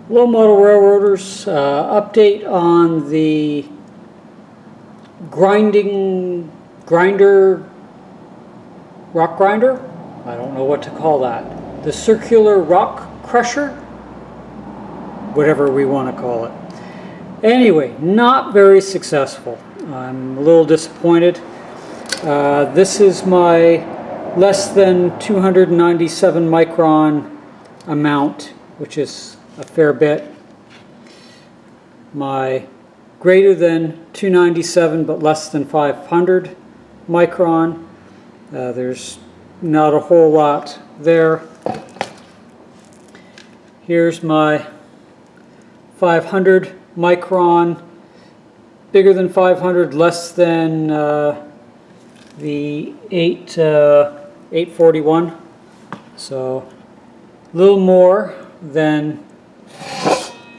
Low Model Railroaders, update on the rock grinder? I don't know what to call that. The circular rock crusher? Whatever we want to call it. Anyway, not very successful. I'm a little disappointed. This is my less than 297 micron amount, which is a fair bit. My greater than 297 but less than 500 micron. There's not a whole lot there. Here's my 500 micron, bigger than 500, less than the 841. So a little more than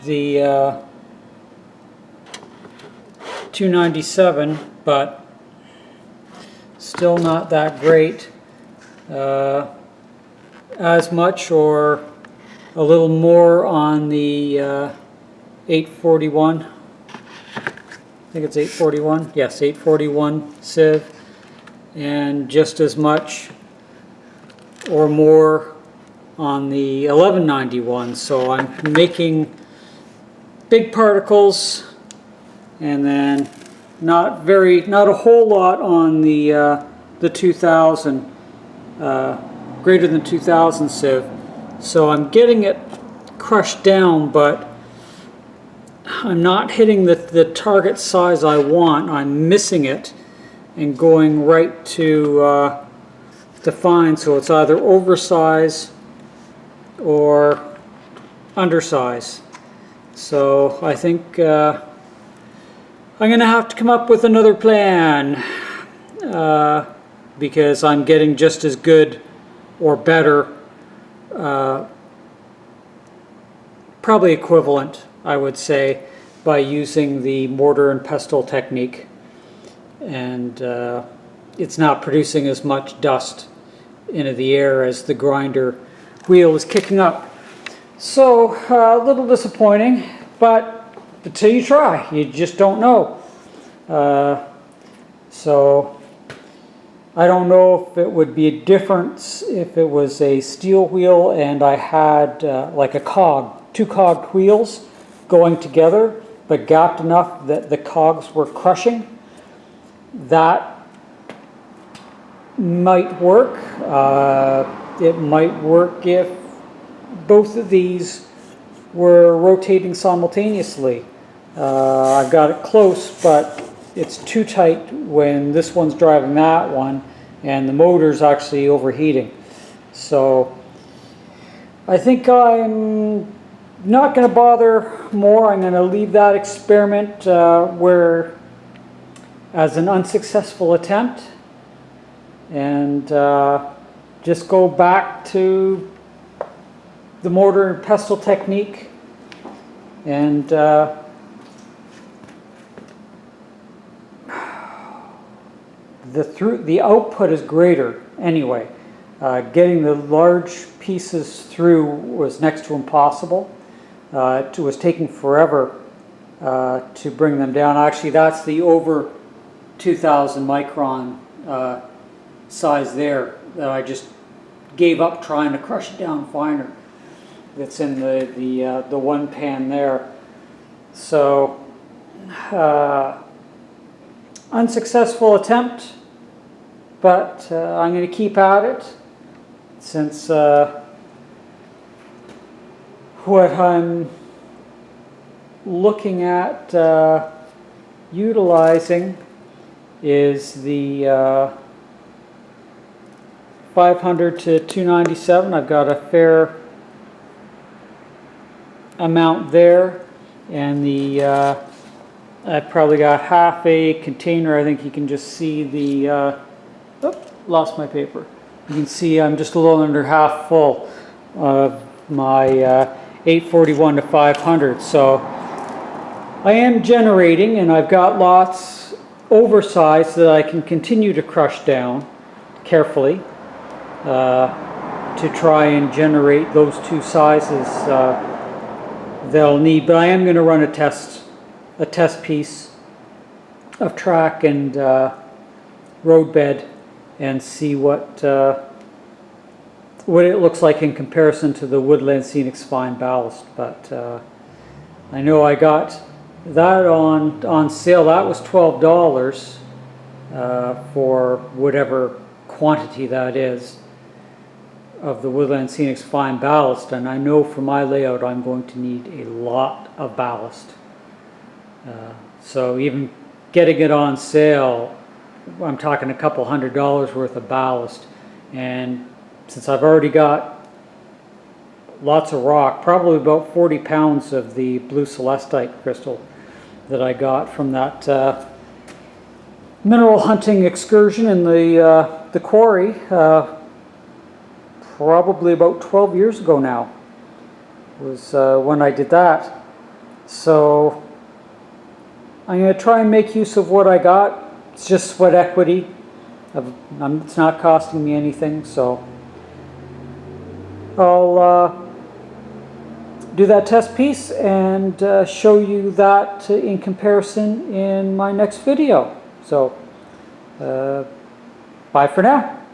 the 297, but still not that great. As much or a little more on the 841. I think it's 841. Yes, 841 sieve, and just as much or more on the 1191. So I'm making big particles, and then not a whole lot on the 2000, greater than 2000 sieve. So I'm getting it crushed down, but I'm not hitting the target size I want. I'm missing it and going right to fine. So it's either oversize or undersize. So I think I'm going to have to come up with another plan, because I'm getting just as good or better, probably equivalent, I would say, by using the mortar and pestle technique. And it's not producing as much dust into the air as the grinder wheel is kicking up. So a little disappointing, but until you try, you just don't know. So I don't know if it would be a difference if it was a steel wheel and I had like a cog, two cogged wheels going together, but gapped enough that the cogs were crushing. That might work. It might work if both of these were rotating simultaneously. I've got it close, but it's too tight when this one's driving that one and the motor's actually overheating. So I think I'm not going to bother more. I'm going to leave that experiment as an unsuccessful attempt, and just go back to the mortar and pestle technique, and the output is greater anyway. Getting the large pieces through was next to impossible. It was taking forever to bring them down. Actually, that's the over 2000 micron size there that I just gave up trying to crush it down finer. That's in the one pan there. So unsuccessful attempt, but I'm going to keep at it, since what I'm looking at utilizing is the 500 to 297. I've got a fair amount there, and I've probably got half a container. I think you can just see the lost my paper. You can see I'm just a little under half full of my 841 to 500. So I am generating, and I've got lots oversized that I can continue to crush down carefully to try and generate those two sizes they'll need, but I am going to run a test piece of track and roadbed and see what it looks like in comparison to the Woodland Scenic Spine ballast. But I know I got that on sale. That was $12 for whatever quantity that is of the Woodland Scenic Spine ballast, and I know for my layout I'm going to need a lot of ballast. So even getting it on sale, I'm talking a couple $100 worth of ballast, and since I've already got lots of rock, probably about 40 pounds of the blue celestite crystal that I got from that mineral hunting excursion in the quarry, probably about 12 years ago now was when I did that. So I'm going to try and make use of what I got. It's just sweat equity. It's not costing me anything, so I'll do that test piece and show you that in comparison in my next video. So bye for now.